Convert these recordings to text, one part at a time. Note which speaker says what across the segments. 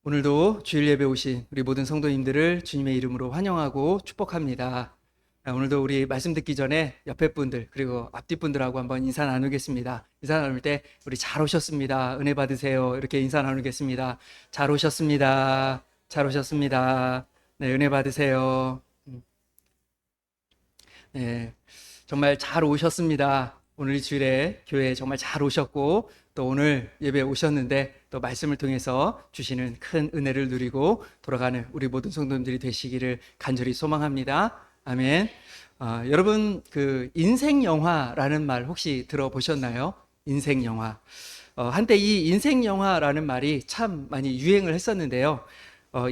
Speaker 1: 오늘도 주일 예배 오신 우리 모든 성도님들을 주님의 이름으로 환영하고 축복합니다. 오늘도 우리 말씀 듣기 전에 옆에 분들 그리고 앞뒤 분들하고 한번 인사 나누겠습니다. 인사 나눌 때 우리 잘 오셨습니다. 은혜 받으세요. 이렇게 인사 나누겠습니다. 잘 오셨습니다. 잘 오셨습니다. 네, 은혜 받으세요. 네, 정말 잘 오셨습니다. 오늘 이 주일에 교회에 정말 잘 오셨고 또 오늘 예배에 오셨는데 또 말씀을 통해서 주시는 큰 은혜를 누리고 돌아가는 우리 모든 성도님들이 되시기를 간절히 소망합니다. 아멘. 여러분 그 인생 영화라는 말 혹시 들어보셨나요? 인생 영화. 한때 이 인생 영화라는 말이 참 많이 유행을 했었는데요.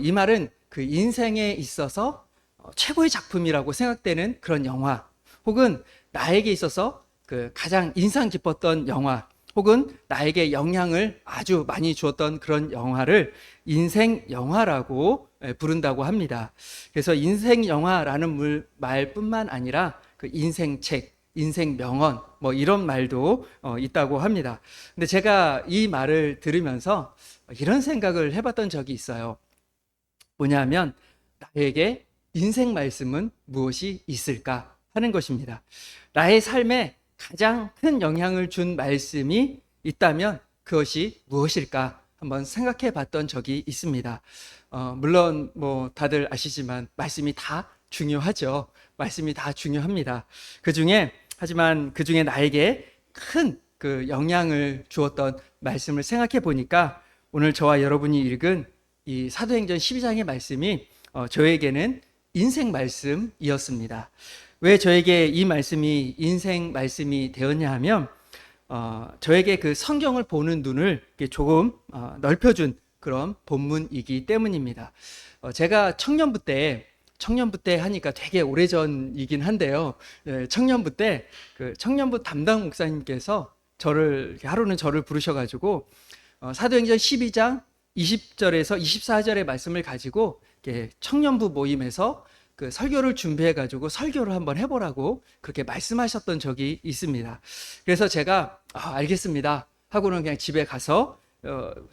Speaker 1: 이 말은 그 인생에 있어서 최고의 작품이라고 생각되는 그런 영화, 혹은 나에게 있어서 그 가장 인상 깊었던 영화, 혹은 나에게 영향을 아주 많이 주었던 그런 영화를 인생 영화라고 부른다고 합니다. 그래서 인생 영화라는 말뿐만 아니라 그 인생책, 인생 명언 뭐 이런 말도 있다고 합니다. 근데 제가 이 말을 들으면서 이런 생각을 해봤던 적이 있어요. 뭐냐면 나에게 인생 말씀은 무엇이 있을까 하는 것입니다. 나의 삶에 가장 큰 영향을 준 말씀이 있다면 그것이 무엇일까 한번 생각해 봤던 적이 있습니다. 물론 뭐 다들 아시지만 말씀이 다 중요하죠. 말씀이 다 중요합니다. 하지만 그 중에 나에게 큰 그 영향을 주었던 말씀을 생각해 보니까 오늘 저와 여러분이 읽은 이 사도행전 12장의 말씀이 저에게는 인생 말씀이었습니다. 왜 저에게 이 말씀이 인생 말씀이 되었냐 하면 저에게 그 성경을 보는 눈을 조금 넓혀준 그런 본문이기 때문입니다. 제가 청년부 때 하니까 되게 오래전이긴 한데요. 청년부 때 그 청년부 담당 목사님께서 하루는 저를 부르셔가지고 사도행전 12장 20절에서 24절의 말씀을 가지고 청년부 모임에서 그 설교를 준비해가지고 설교를 한번 해보라고 그렇게 말씀하셨던 적이 있습니다. 그래서 제가 알겠습니다 하고는 그냥 집에 가서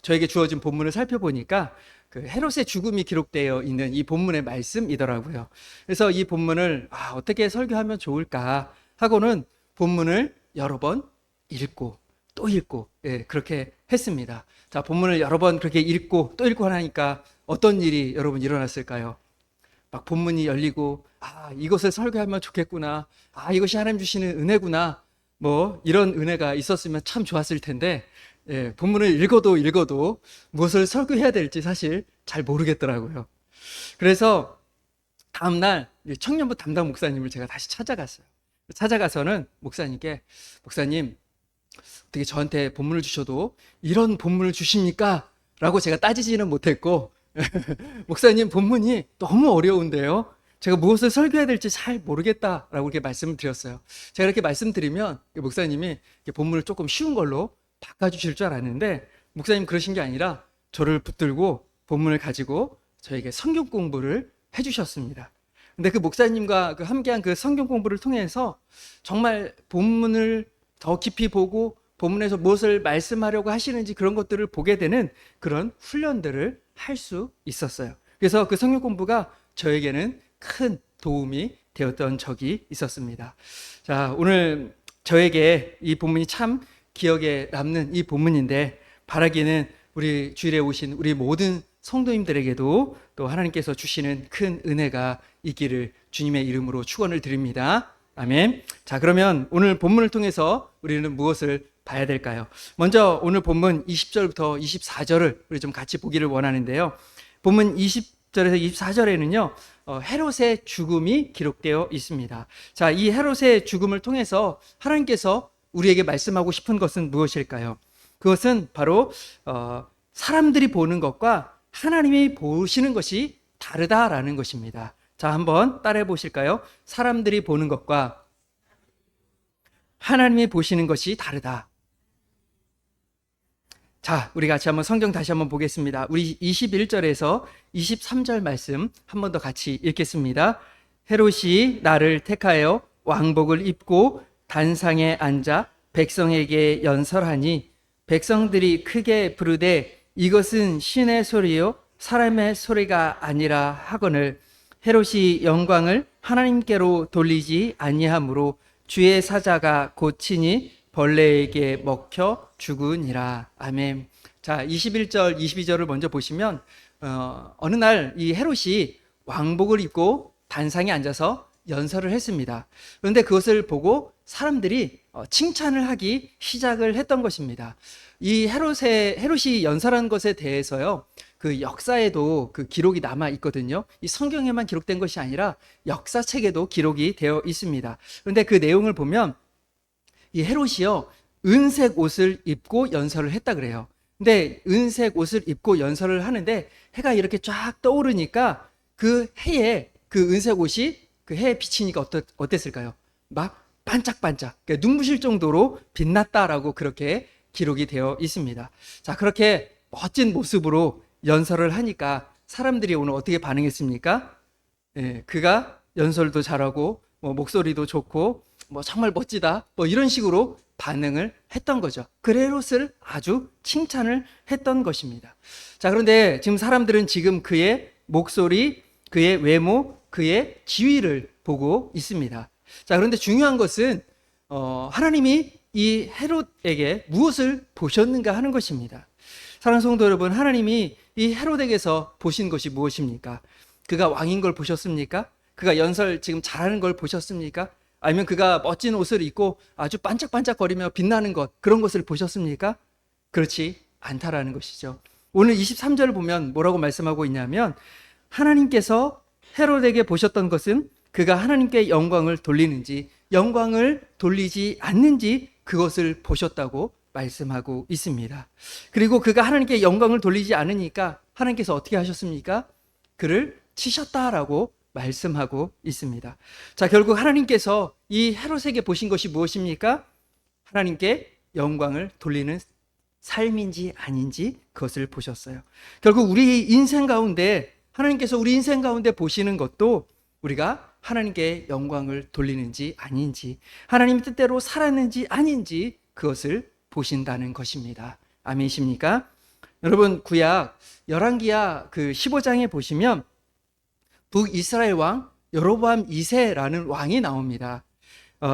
Speaker 1: 저에게 주어진 본문을 살펴보니까 그 헤롯의 죽음이 기록되어 있는 이 본문의 말씀이더라고요. 그래서 이 본문을 어떻게 설교하면 좋을까 하고는 본문을 여러 번 읽고 또 읽고 그렇게 했습니다. 자, 본문을 여러 번 그렇게 읽고 또 읽고 하니까 어떤 일이 여러분 일어났을까요? 막 본문이 열리고 이것을 설교하면 좋겠구나, 이것이 하나님 주시는 은혜구나, 뭐 이런 은혜가 있었으면 참 좋았을 텐데 본문을 읽어도 무엇을 설교해야 될지 사실 잘 모르겠더라고요. 그래서 다음날 청년부 담당 목사님을 제가 다시 찾아가서는 목사님 어떻게 저한테 본문을 주셔도 이런 본문을 주십니까? 라고 제가 따지지는 못했고 목사님 본문이 너무 어려운데요, 제가 무엇을 설교해야 될지 잘 모르겠다라고 이렇게 말씀을 드렸어요. 제가 이렇게 말씀드리면 목사님이 본문을 조금 쉬운 걸로 바꿔주실 줄 알았는데 목사님 그러신 게 아니라 저를 붙들고 본문을 가지고 저에게 성경 공부를 해주셨습니다. 근데 그 목사님과 함께한 그 성경 공부를 통해서 정말 본문을 더 깊이 보고 본문에서 무엇을 말씀하려고 하시는지 그런 것들을 보게 되는 그런 훈련들을 할 수 있었어요. 그래서 그 성경 공부가 저에게는 큰 도움이 되었던 적이 있었습니다. 자, 오늘 저에게 이 본문이 참 기억에 남는 이 본문인데 바라기는 우리 주일에 오신 우리 모든 성도님들에게도 또 하나님께서 주시는 큰 은혜가 있기를 주님의 이름으로 축원을 드립니다. 아멘. 자, 그러면 오늘 본문을 통해서 우리는 무엇을 봐야 될까요? 먼저 오늘 본문 20절부터 24절을 우리 좀 같이 보기를 원하는데요. 본문 20절에서 24절에는요 헤롯의 죽음이 기록되어 있습니다. 자, 이 헤롯의 죽음을 통해서 하나님께서 우리에게 말씀하고 싶은 것은 무엇일까요? 그것은 바로 사람들이 보는 것과 하나님이 보시는 것이 다르다라는 것입니다. 자, 한번 따라해 보실까요? 사람들이 보는 것과 하나님이 보시는 것이 다르다. 자, 우리 같이 한번 성경 다시 한번 보겠습니다. 우리 21절에서 23절 말씀 한 번 더 같이 읽겠습니다. 헤롯이 나를 택하여 왕복을 입고 단상에 앉아 백성에게 연설하니 백성들이 크게 부르되 이것은 신의 소리요 사람의 소리가 아니라 하거늘 헤롯이 영광을 하나님께로 돌리지 아니하므로 주의 사자가 곧 친히 벌레에게 먹혀 죽으니라. 아멘. 자, 21절, 22절을 먼저 보시면 어느 날 이 헤롯이 왕복을 입고 단상에 앉아서 연설을 했습니다. 그런데 그것을 보고 사람들이 칭찬을 하기 시작을 했던 것입니다. 이 헤롯이 연설한 것에 대해서요, 그 역사에도 그 기록이 남아 있거든요. 이 성경에만 기록된 것이 아니라 역사책에도 기록이 되어 있습니다. 그런데 그 내용을 보면 이 헤롯이요, 은색 옷을 입고 연설을 했다 그래요. 근데 은색 옷을 입고 연설을 하는데 해가 이렇게 쫙 떠오르니까 그 해에 그 은색 옷이 그 해에 비치니까 어땠을까요? 막 반짝반짝, 그러니까 눈부실 정도로 빛났다라고 그렇게 기록이 되어 있습니다. 자, 그렇게 멋진 모습으로 연설을 하니까 사람들이 오늘 어떻게 반응했습니까? 예, 그가 연설도 잘하고 목소리도 좋고 정말 멋지다 이런 식으로 반응을 했던 거죠. 그 헤롯을 아주 칭찬을 했던 것입니다. 자, 그런데 지금 사람들은 지금 그의 목소리, 그의 외모, 그의 지위를 보고 있습니다. 자, 그런데 중요한 것은 하나님이 이 헤롯에게 무엇을 보셨는가 하는 것입니다. 사랑하는 성도 여러분, 하나님이 이 헤롯에게서 보신 것이 무엇입니까? 그가 왕인 걸 보셨습니까? 그가 연설 지금 잘하는 걸 보셨습니까? 아니면 그가 멋진 옷을 입고 아주 반짝반짝거리며 빛나는 것, 그런 것을 보셨습니까? 그렇지 않다라는 것이죠. 오늘 23절을 보면 뭐라고 말씀하고 있냐면, 하나님께서 헤롯에게 보셨던 것은 그가 하나님께 영광을 돌리는지 영광을 돌리지 않는지 그것을 보셨다고 말씀하고 있습니다. 그리고 그가 하나님께 영광을 돌리지 않으니까 하나님께서 어떻게 하셨습니까? 그를 치셨다라고 말씀하고 있습니다. 자, 결국 하나님께서 이 헤롯에게 보신 것이 무엇입니까? 하나님께 영광을 돌리는 삶인지 아닌지 그것을 보셨어요. 결국 우리 인생 가운데 하나님께서 우리 인생 가운데 보시는 것도 우리가 하나님께 영광을 돌리는지 아닌지, 하나님 뜻대로 살았는지 아닌지 그것을 보신다는 것입니다. 아멘이십니까? 여러분, 구약 열왕기야 그 15장에 보시면 북이스라엘 왕 여로보암 2세라는 왕이 나옵니다.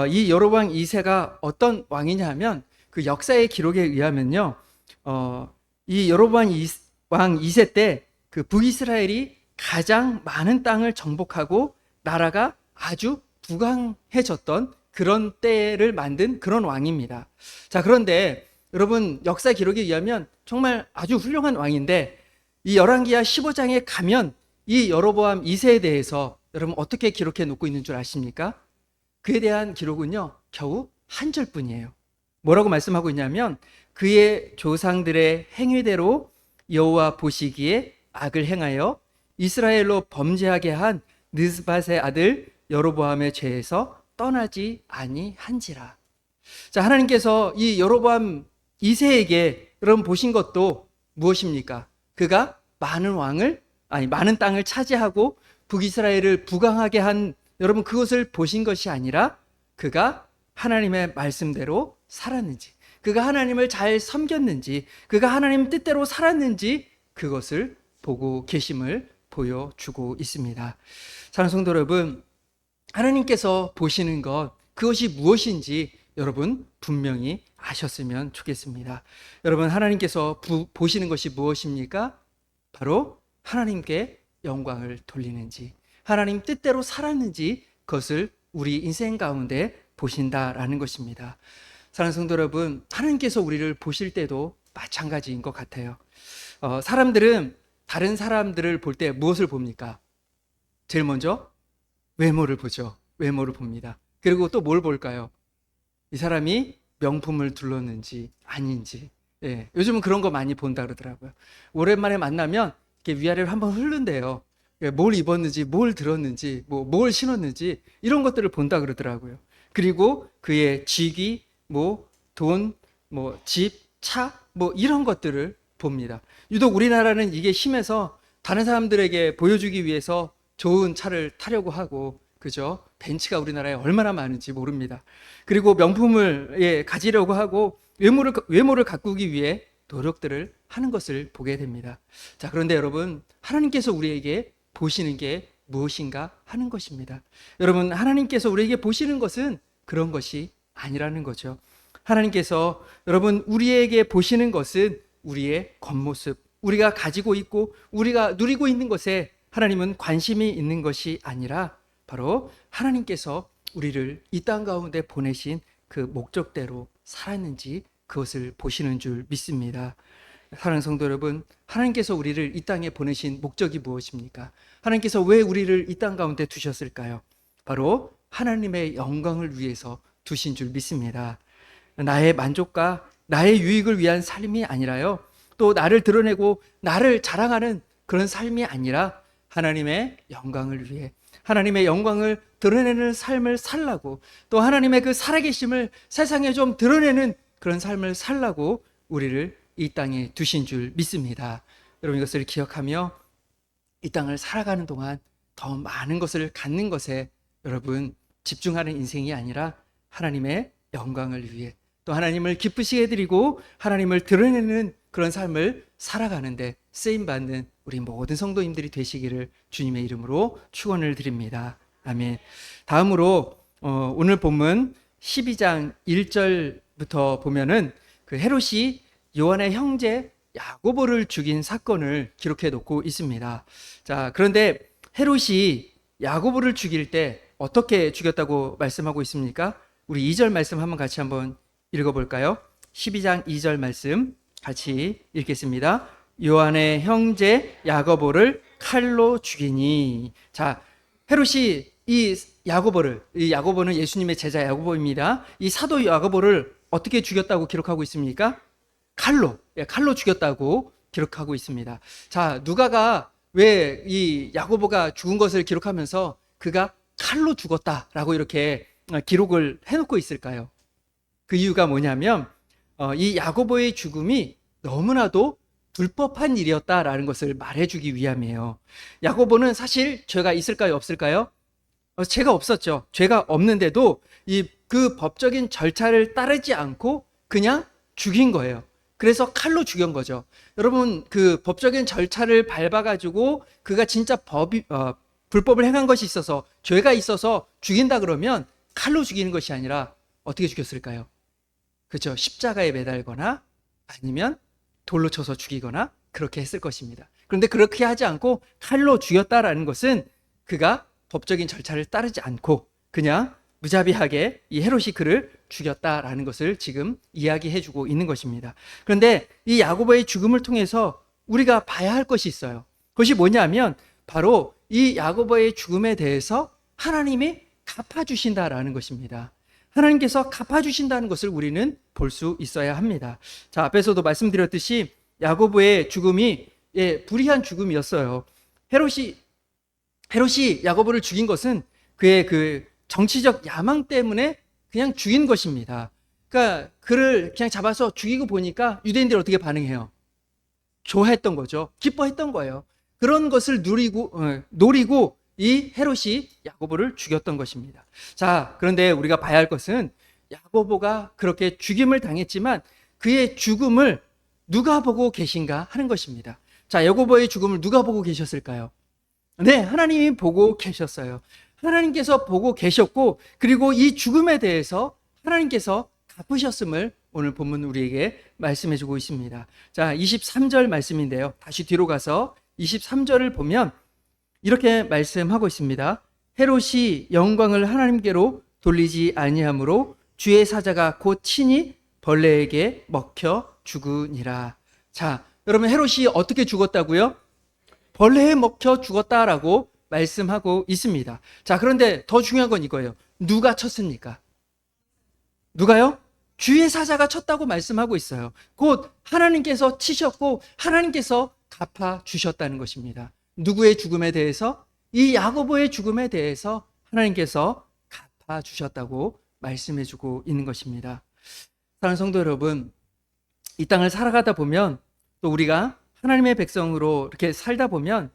Speaker 1: 이 여로보암 2세가 어떤 왕이냐 하면 그 역사의 기록에 의하면요, 이 여로보암 왕 2세 때 그 북이스라엘이 가장 많은 땅을 정복하고 나라가 아주 부강해졌던 그런 때를 만든 그런 왕입니다. 자, 그런데 여러분, 역사 기록에 의하면 정말 아주 훌륭한 왕인데 이 열왕기야 15장에 가면 이 여로보암 2세에 대해서 여러분 어떻게 기록해 놓고 있는 줄 아십니까? 그에 대한 기록은요, 겨우 한 절뿐이에요. 뭐라고 말씀하고 있냐면, 그의 조상들의 행위대로 여호와 보시기에 악을 행하여 이스라엘로 범죄하게 한 느스밧의 아들 여로보암의 죄에서 떠나지 아니한지라. 자, 하나님께서 이 여로보암 2세에게 여러분 보신 것도 무엇입니까? 그가 많은 땅을 차지하고 북이스라엘을 부강하게 한, 여러분 그것을 보신 것이 아니라 그가 하나님의 말씀대로 살았는지, 그가 하나님을 잘 섬겼는지, 그가 하나님 뜻대로 살았는지 그것을 보고 계심을 보여주고 있습니다. 사랑하는 성도 여러분, 하나님께서 보시는 것, 그것이 무엇인지 여러분 분명히 아셨으면 좋겠습니다. 여러분, 하나님께서 보시는 것이 무엇입니까? 바로 하나님께 영광을 돌리는지, 하나님 뜻대로 살았는지 그것을 우리 인생 가운데 보신다라는 것입니다. 사랑하는 성도 여러분, 하나님께서 우리를 보실 때도 마찬가지인 것 같아요. 사람들은 다른 사람들을 볼 때 무엇을 봅니까? 제일 먼저 외모를 보죠. 외모를 봅니다. 그리고 또 뭘 볼까요? 이 사람이 명품을 둘렀는지 아닌지. 예, 요즘은 그런 거 많이 본다 그러더라고요. 오랜만에 만나면 이렇게 위아래로 한번 흐른대요. 뭘 입었는지, 뭘 들었는지, 뭘 신었는지 이런 것들을 본다 그러더라고요. 그리고 그의 직위, 돈, 집, 차, 이런 것들을 봅니다. 유독 우리나라는 이게 심해서 다른 사람들에게 보여주기 위해서 좋은 차를 타려고 하고, 그죠? 벤츠가 우리나라에 얼마나 많은지 모릅니다. 그리고 명품을 가지려고 하고 외모를 가꾸기 위해 노력들을 하는 것을 보게 됩니다. 자, 그런데 여러분, 하나님께서 우리에게 보시는 게 무엇인가 하는 것입니다. 여러분, 하나님께서 우리에게 보시는 것은 그런 것이 아니라는 거죠. 하나님께서 여러분 우리에게 보시는 것은 우리의 겉모습, 우리가 가지고 있고 우리가 누리고 있는 것에 하나님은 관심이 있는 것이 아니라 바로 하나님께서 우리를 이 땅 가운데 보내신 그 목적대로 살았는지 그것을 보시는 줄 믿습니다. 사랑하는 성도 여러분, 하나님께서 우리를 이 땅에 보내신 목적이 무엇입니까? 하나님께서 왜 우리를 이 땅 가운데 두셨을까요? 바로 하나님의 영광을 위해서 두신 줄 믿습니다. 나의 만족과 나의 유익을 위한 삶이 아니라요, 또 나를 드러내고 나를 자랑하는 그런 삶이 아니라 하나님의 영광을 위해, 하나님의 영광을 드러내는 삶을 살라고, 또 하나님의 그 살아계심을 세상에 좀 드러내는 그런 삶을 살라고 우리를 이 땅에 두신 줄 믿습니다. 여러분, 이것을 기억하며 이 땅을 살아가는 동안 더 많은 것을 갖는 것에 여러분 집중하는 인생이 아니라 하나님의 영광을 위해, 또 하나님을 기쁘시게 해드리고 하나님을 드러내는 그런 삶을 살아가는데 쓰임받는 우리 모든 성도님들이 되시기를 주님의 이름으로 축원을 드립니다. 아멘. 다음으로 오늘 본문 12장 1절부터 보면은 그 헤롯이 요한의 형제 야고보를 죽인 사건을 기록해 놓고 있습니다. 자, 그런데 헤롯이 야고보를 죽일 때 어떻게 죽였다고 말씀하고 있습니까? 우리 2절 말씀 같이 한번 읽어볼까요? 12장 2절 말씀 같이 읽겠습니다. 요한의 형제 야고보를 칼로 죽이니. 자, 헤롯이 이 야고보는 예수님의 제자 야고보입니다. 이 사도 야고보를 어떻게 죽였다고 기록하고 있습니까? 칼로 죽였다고 기록하고 있습니다. 자, 누가가 왜 이 야고보가 죽은 것을 기록하면서 그가 칼로 죽었다라고 이렇게 기록을 해놓고 있을까요? 그 이유가 뭐냐면 이 야고보의 죽음이 너무나도 불법한 일이었다라는 것을 말해주기 위함이에요. 야고보는 사실 죄가 있을까요, 없을까요? 죄가 없었죠. 죄가 없는데도 그 법적인 절차를 따르지 않고 그냥 죽인 거예요. 그래서 칼로 죽인 거죠. 여러분, 그 법적인 절차를 밟아가지고 그가 진짜 불법을 행한 것이 있어서, 죄가 있어서 죽인다 그러면 칼로 죽이는 것이 아니라 어떻게 죽였을까요? 그렇죠. 십자가에 매달거나 아니면 돌로 쳐서 죽이거나 그렇게 했을 것입니다. 그런데 그렇게 하지 않고 칼로 죽였다라는 것은 그가 법적인 절차를 따르지 않고 그냥 무자비하게 이 헤롯이 그를 죽였다라는 것을 지금 이야기해주고 있는 것입니다. 그런데 이 야고보의 죽음을 통해서 우리가 봐야 할 것이 있어요. 그것이 뭐냐면 바로 이 야고보의 죽음에 대해서 하나님이 갚아주신다라는 것입니다. 하나님께서 갚아주신다는 것을 우리는 볼 수 있어야 합니다. 자, 앞에서도 말씀드렸듯이 야고보의 죽음이 불의한 죽음이었어요. 헤롯이 야고보를 죽인 것은 그의 그 정치적 야망 때문에 그냥 죽인 것입니다. 그러니까 그를 그냥 잡아서 죽이고 보니까 유대인들이 어떻게 반응해요? 좋아했던 거죠. 기뻐했던 거예요. 그런 것을 노리고 이 헤롯이 야고보를 죽였던 것입니다. 자, 그런데 우리가 봐야 할 것은 야고보가 그렇게 죽임을 당했지만 그의 죽음을 누가 보고 계신가 하는 것입니다. 자, 야고보의 죽음을 누가 보고 계셨을까요? 네, 하나님이 보고 계셨어요. 하나님께서 보고 계셨고, 그리고 이 죽음에 대해서 하나님께서 갚으셨음을 오늘 본문 우리에게 말씀해 주고 있습니다. 자, 23절 말씀인데요. 다시 뒤로 가서 23절을 보면 이렇게 말씀하고 있습니다. 헤롯이 영광을 하나님께로 돌리지 아니하므로 주의 사자가 곧 친히 벌레에게 먹혀 죽으니라. 자, 여러분, 헤롯이 어떻게 죽었다고요? 벌레에 먹혀 죽었다라고 말씀하고 있습니다. 자, 그런데 더 중요한 건 이거예요. 누가 쳤습니까? 누가요? 주의 사자가 쳤다고 말씀하고 있어요. 곧 하나님께서 치셨고 하나님께서 갚아 주셨다는 것입니다. 누구의 죽음에 대해서? 이 야고보의 죽음에 대해서 하나님께서 갚아 주셨다고 말씀해 주고 있는 것입니다. 사랑하는 성도 여러분, 이 땅을 살아가다 보면 또 우리가 하나님의 백성으로 이렇게 살다 보면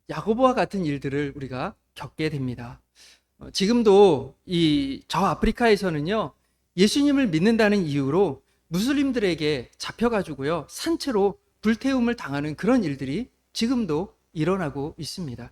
Speaker 1: 야고보와 같은 일들을 우리가 겪게 됩니다. 지금도 저 아프리카에서는요, 예수님을 믿는다는 이유로 무슬림들에게 잡혀가지고요, 산채로 불태움을 당하는 그런 일들이 지금도 일어나고 있습니다.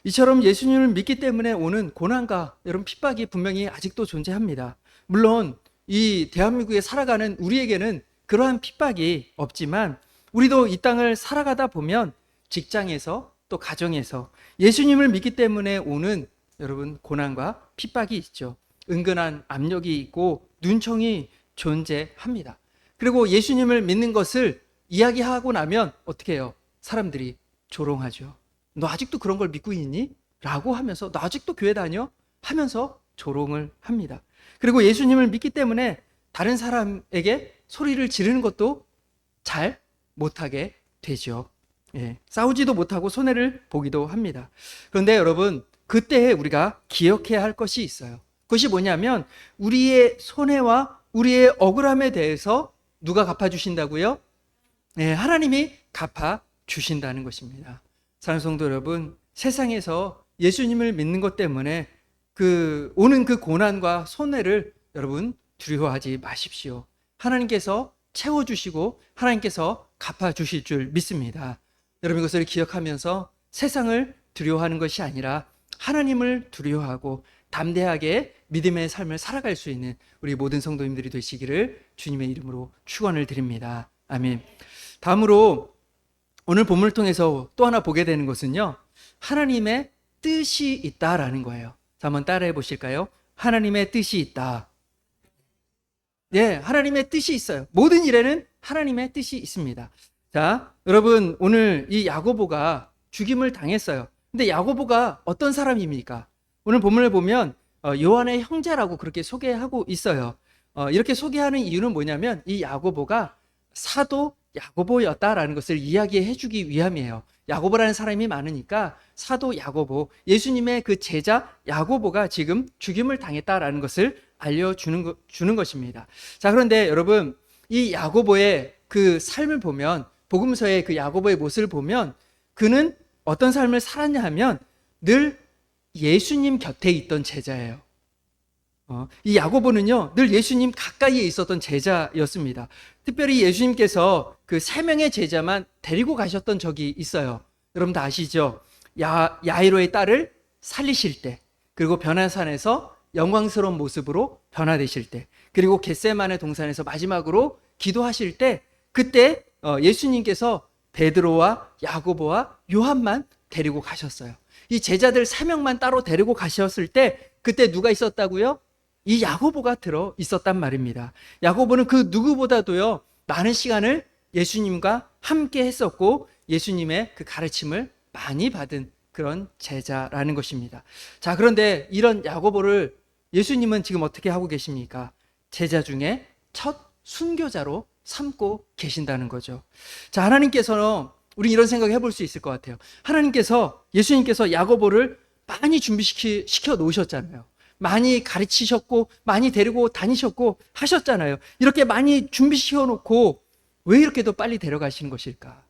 Speaker 1: 이처럼 예수님을 믿기 때문에 오는 고난과 여러분 핍박이 분명히 아직도 존재합니다. 물론 이 대한민국에 살아가는 우리에게는 그러한 핍박이 없지만 우리도 이 땅을 살아가다 보면 직장에서 또 가정에서 예수님을 믿기 때문에 오는 여러분 고난과 핍박이 있죠. 은근한 압력이 있고 눈총이 존재합니다. 그리고 예수님을 믿는 것을 이야기하고 나면 어떻게 해요? 사람들이 조롱하죠. 너 아직도 그런 걸 믿고 있니? 라고 하면서 너 아직도 교회 다녀? 하면서 조롱을 합니다. 그리고 예수님을 믿기 때문에 다른 사람에게 소리를 지르는 것도 잘 못하게 되죠. 예, 싸우지도 못하고 손해를 보기도 합니다. 그런데 여러분, 그때 우리가 기억해야 할 것이 있어요. 그것이 뭐냐면 우리의 손해와 우리의 억울함에 대해서 누가 갚아주신다고요? 네, 하나님이 갚아주신다는 것입니다. 사랑하는 성도 여러분, 세상에서 예수님을 믿는 것 때문에 오는 그 고난과 손해를 여러분 두려워하지 마십시오. 하나님께서 채워주시고 하나님께서 갚아주실 줄 믿습니다. 여러분 이것을 기억하면서 세상을 두려워하는 것이 아니라 하나님을 두려워하고 담대하게 믿음의 삶을 살아갈 수 있는 우리 모든 성도님들이 되시기를 주님의 이름으로 축원을 드립니다. 아멘. 다음으로 오늘 본문을 통해서 또 하나 보게 되는 것은요, 하나님의 뜻이 있다라는 거예요. 자, 한번 따라해 보실까요? 하나님의 뜻이 있다. 네, 하나님의 뜻이 있어요. 모든 일에는 하나님의 뜻이 있습니다. 자, 여러분 오늘 이 야고보가 죽임을 당했어요. 근데 야고보가 어떤 사람입니까? 오늘 본문을 보면 요한의 형제라고 그렇게 소개하고 있어요. 이렇게 소개하는 이유는 뭐냐면 이 야고보가 사도 야고보였다라는 것을 이야기해 주기 위함이에요. 야고보라는 사람이 많으니까 사도 야고보, 예수님의 그 제자 야고보가 지금 죽임을 당했다라는 것을 알려주는 것입니다. 자, 그런데 여러분 이 야고보의 그 삶을 보면, 복음서의 그 야고보의 모습을 보면 그는 어떤 삶을 살았냐 하면 늘 예수님 곁에 있던 제자예요. 이 야고보는요 늘 예수님 가까이에 있었던 제자였습니다. 특별히 예수님께서 그 3명의 제자만 데리고 가셨던 적이 있어요. 여러분 다 아시죠? 야이로의 딸을 살리실 때, 그리고 변화산에서 영광스러운 모습으로 변화되실 때, 그리고 겟세마네 동산에서 마지막으로 기도하실 때, 그때 예수님께서 베드로와 야고보와 요한만 데리고 가셨어요. 이 제자들 3명만 따로 데리고 가셨을 때 그때 누가 있었다고요? 이 야고보가 들어 있었단 말입니다. 야고보는 그 누구보다도요 많은 시간을 예수님과 함께 했었고 예수님의 그 가르침을 많이 받은 그런 제자라는 것입니다. 자, 그런데 이런 야고보를 예수님은 지금 어떻게 하고 계십니까? 제자 중에 첫 순교자로 삼고 계신다는 거죠. 자, 하나님께서는 우리 이런 생각 해볼 수 있을 것 같아요. 예수님께서 야고보를 많이 준비시켜 놓으셨잖아요. 많이 가르치셨고 많이 데리고 다니셨고 하셨잖아요. 이렇게 많이 준비시켜 놓고 왜 이렇게 더 빨리 데려가시는 것일까?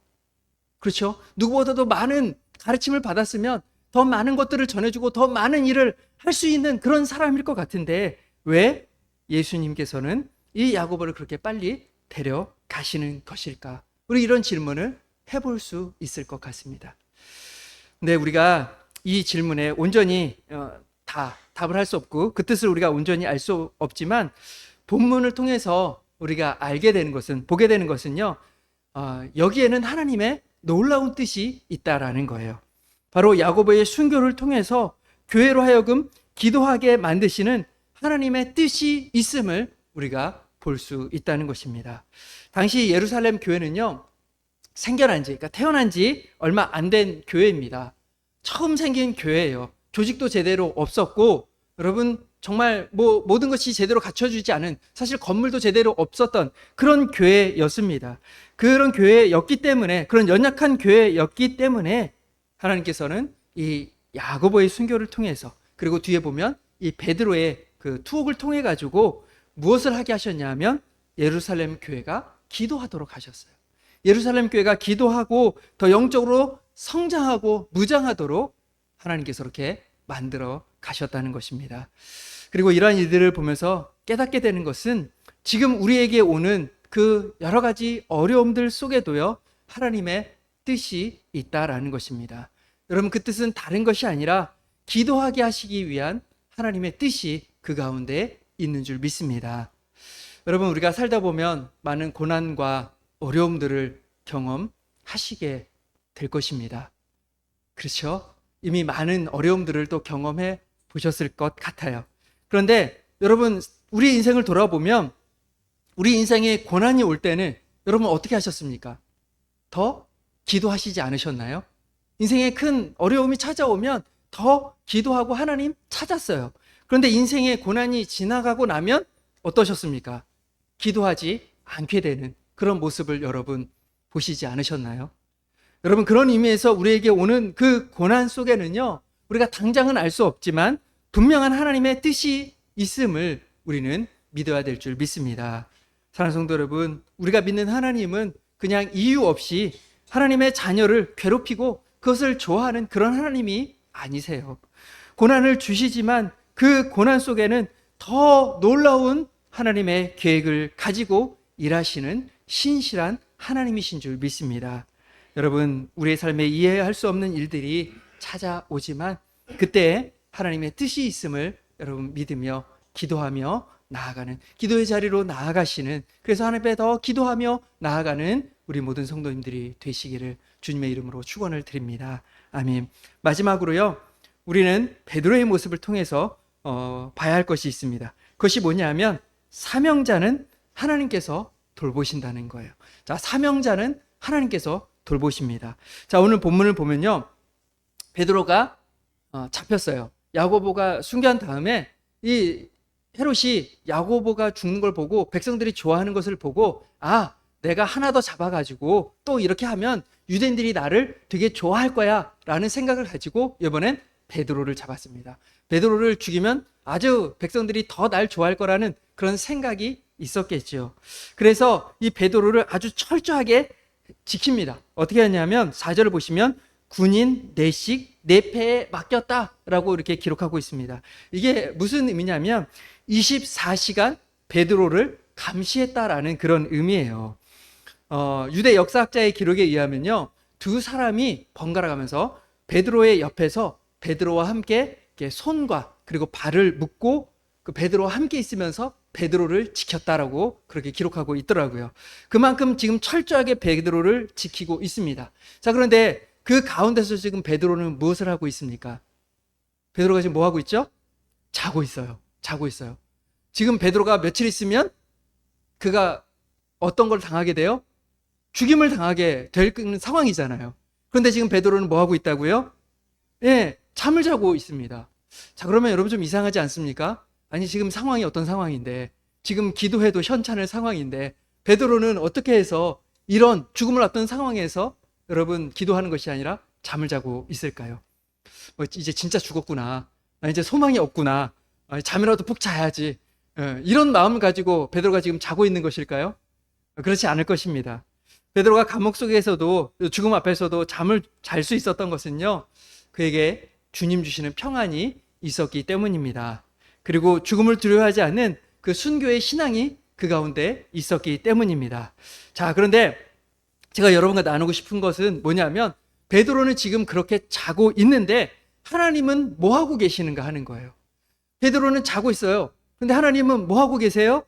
Speaker 1: 그렇죠? 누구보다도 많은 가르침을 받았으면 더 많은 것들을 전해주고 더 많은 일을 할 수 있는 그런 사람일 것 같은데 왜 예수님께서는 이 야고보를 그렇게 빨리 데려가시는 것일까? 우리 이런 질문을 해볼 수 있을 것 같습니다. 근데 우리가 이 질문에 온전히 다 답을 할 수 없고 그 뜻을 우리가 온전히 알 수 없지만 본문을 통해서 우리가 보게 되는 것은요, 여기에는 하나님의 놀라운 뜻이 있다라는 거예요. 바로 야고보의 순교를 통해서 교회로 하여금 기도하게 만드시는 하나님의 뜻이 있음을 우리가 볼 수 있다는 것입니다. 당시 예루살렘 교회는요, 그러니까 태어난 지 얼마 안 된 교회입니다. 처음 생긴 교회예요. 조직도 제대로 없었고, 여러분 정말 모든 것이 제대로 갖춰지지 않은, 사실 건물도 제대로 없었던 그런 교회였습니다. 그런 교회였기 때문에, 그런 연약한 교회였기 때문에 하나님께서는 이 야고보의 순교를 통해서, 그리고 뒤에 보면 이 베드로의 그 투옥을 통해 가지고 무엇을 하게 하셨냐면 예루살렘 교회가 기도하도록 하셨어요. 예루살렘 교회가 기도하고 더 영적으로 성장하고 무장하도록 하나님께서 이렇게 만들어 가셨다는 것입니다. 그리고 이러한 일들을 보면서 깨닫게 되는 것은 지금 우리에게 오는 그 여러 가지 어려움들 속에도요, 하나님의 뜻이 있다라는 것입니다. 여러분, 그 뜻은 다른 것이 아니라 기도하게 하시기 위한 하나님의 뜻이 그 가운데 있는 줄 믿습니다. 여러분, 우리가 살다 보면 많은 고난과 어려움들을 경험하시게 될 것입니다. 그렇죠? 이미 많은 어려움들을 또 경험해 보셨을 것 같아요. 그런데 여러분, 우리 인생을 돌아보면 우리 인생에 고난이 올 때는 여러분 어떻게 하셨습니까? 더 기도하시지 않으셨나요? 인생에 큰 어려움이 찾아오면 더 기도하고 하나님 찾았어요. 그런데 인생의 고난이 지나가고 나면 어떠셨습니까? 기도하지 않게 되는 그런 모습을 여러분 보시지 않으셨나요? 여러분, 그런 의미에서 우리에게 오는 그 고난 속에는요, 우리가 당장은 알 수 없지만 분명한 하나님의 뜻이 있음을 우리는 믿어야 될 줄 믿습니다. 사랑하는 성도 여러분, 우리가 믿는 하나님은 그냥 이유 없이 하나님의 자녀를 괴롭히고 그것을 좋아하는 그런 하나님이 아니세요. 고난을 주시지만 그 고난 속에는 더 놀라운 하나님의 계획을 가지고 일하시는 신실한 하나님이신 줄 믿습니다. 여러분, 우리의 삶에 이해할 수 없는 일들이 찾아오지만 그때 하나님의 뜻이 있음을 여러분 믿으며 기도하며 나아가는, 기도의 자리로 나아가시는, 그래서 하나님께 더 기도하며 나아가는 우리 모든 성도님들이 되시기를 주님의 이름으로 축원을 드립니다. 아멘. 마지막으로요, 우리는 베드로의 모습을 통해서 봐야 할 것이 있습니다. 그것이 뭐냐면 사명자는 하나님께서 돌보신다는 거예요. 자, 사명자는 하나님께서 돌보십니다. 자, 오늘 본문을 보면요, 베드로가 잡혔어요. 야고보가 순교한 다음에 이 헤롯이 야고보가 죽는 걸 보고 백성들이 좋아하는 것을 보고, 아, 내가 하나 더 잡아가지고 또 이렇게 하면 유대인들이 나를 되게 좋아할 거야 라는 생각을 가지고 이번엔 베드로를 잡았습니다. 베드로를 죽이면 아주 백성들이 더 날 좋아할 거라는 그런 생각이 있었겠죠. 그래서 이 베드로를 아주 철저하게 지킵니다. 어떻게 하냐면 4절을 보시면 군인 넷씩 내 패에 맡겼다라고 이렇게 기록하고 있습니다. 이게 무슨 의미냐면 24시간 베드로를 감시했다라는 그런 의미예요. 유대 역사학자의 기록에 의하면요, 두 사람이 번갈아 가면서 베드로의 옆에서 베드로와 함께 이렇게 손과 그리고 발을 묶고 그 베드로와 함께 있으면서 베드로를 지켰다라고 그렇게 기록하고 있더라고요. 그만큼 지금 철저하게 베드로를 지키고 있습니다. 자, 그런데 그 가운데서 지금 베드로는 무엇을 하고 있습니까? 베드로가 지금 뭐 하고 있죠? 자고 있어요. 자고 있어요. 지금 베드로가 며칠 있으면 그가 어떤 걸 당하게 돼요? 죽임을 당하게 될 상황이잖아요. 그런데 지금 베드로는 뭐 하고 있다고요? 예, 잠을 자고 있습니다. 자, 그러면 여러분 좀 이상하지 않습니까? 아니, 지금 상황이 어떤 상황인데, 지금 기도해도 현찮을 상황인데 베드로는 어떻게 해서 이런 죽음을 앞둔 상황에서 여러분 기도하는 것이 아니라 잠을 자고 있을까요? 이제 진짜 죽었구나, 이제 소망이 없구나, 잠이라도 푹 자야지, 이런 마음을 가지고 베드로가 지금 자고 있는 것일까요? 그렇지 않을 것입니다. 베드로가 감옥 속에서도, 죽음 앞에서도 잠을 잘 수 있었던 것은요, 그에게 주님 주시는 평안이 있었기 때문입니다. 그리고 죽음을 두려워하지 않는 그 순교의 신앙이 그 가운데 있었기 때문입니다. 자, 그런데 제가 여러분과 나누고 싶은 것은 뭐냐면 베드로는 지금 그렇게 자고 있는데 하나님은 뭐 하고 계시는가 하는 거예요. 베드로는 자고 있어요. 근데 하나님은 뭐 하고 계세요?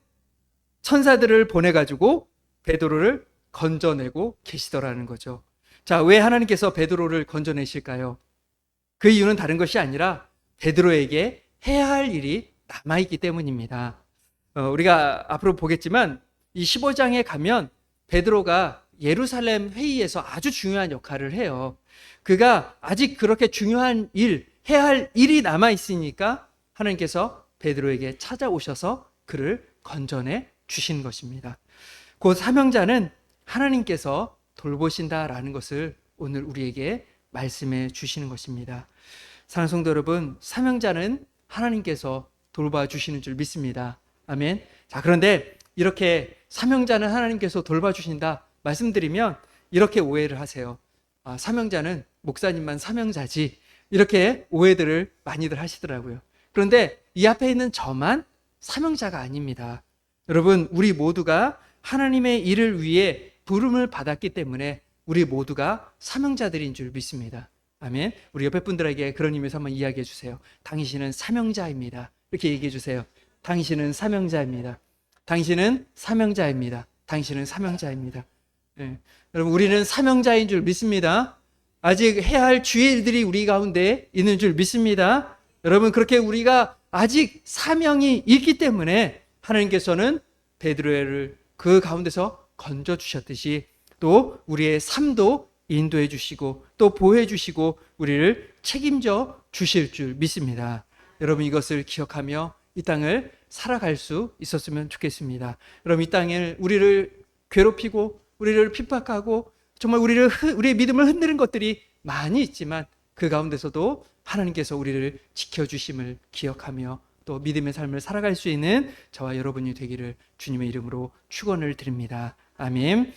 Speaker 1: 천사들을 보내가지고 베드로를 건져내고 계시더라는 거죠. 자, 왜 하나님께서 베드로를 건져내실까요? 그 이유는 다른 것이 아니라 베드로에게 해야 할 일이 남아있기 때문입니다. 우리가 앞으로 보겠지만 이 15장에 가면 베드로가 예루살렘 회의에서 아주 중요한 역할을 해요. 그가 아직 그렇게 중요한 일, 해야 할 일이 남아있으니까 하나님께서 베드로에게 찾아오셔서 그를 건져내 주신 것입니다. 그 사명자는 하나님께서 돌보신다라는 것을 오늘 우리에게 말씀해 주시는 것입니다. 사랑하는 성도 여러분, 사명자는 하나님께서 돌봐주시는 줄 믿습니다. 아멘. 자, 그런데 이렇게 사명자는 하나님께서 돌봐주신다 말씀드리면 이렇게 오해를 하세요. 사명자는 목사님만 사명자지, 이렇게 오해들을 많이들 하시더라고요. 그런데 이 앞에 있는 저만 사명자가 아닙니다. 여러분, 우리 모두가 하나님의 일을 위해 부름을 받았기 때문에 우리 모두가 사명자들인 줄 믿습니다. 아멘. 우리 옆에 분들에게 그런 의미에서 한번 이야기해 주세요. 당신은 사명자입니다. 이렇게 얘기해 주세요. 당신은 사명자입니다. 당신은 사명자입니다. 당신은 사명자입니다. 예. 여러분, 우리는 사명자인 줄 믿습니다. 아직 해야 할 주의 일들이 우리 가운데 있는 줄 믿습니다. 여러분, 그렇게 우리가 아직 사명이 있기 때문에 하나님께서는 베드로를 그 가운데서 건져 주셨듯이 또 우리의 삶도 인도해 주시고 또 보호해 주시고 우리를 책임져 주실 줄 믿습니다. 여러분, 이것을 기억하며 이 땅을 살아갈 수 있었으면 좋겠습니다. 여러분, 이 땅에 우리를 괴롭히고 우리를 핍박하고 정말 우리의 믿음을 흔드는 것들이 많이 있지만 그 가운데서도 하나님께서 우리를 지켜주심을 기억하며 또 믿음의 삶을 살아갈 수 있는 저와 여러분이 되기를 주님의 이름으로 축원을 드립니다. 아멘.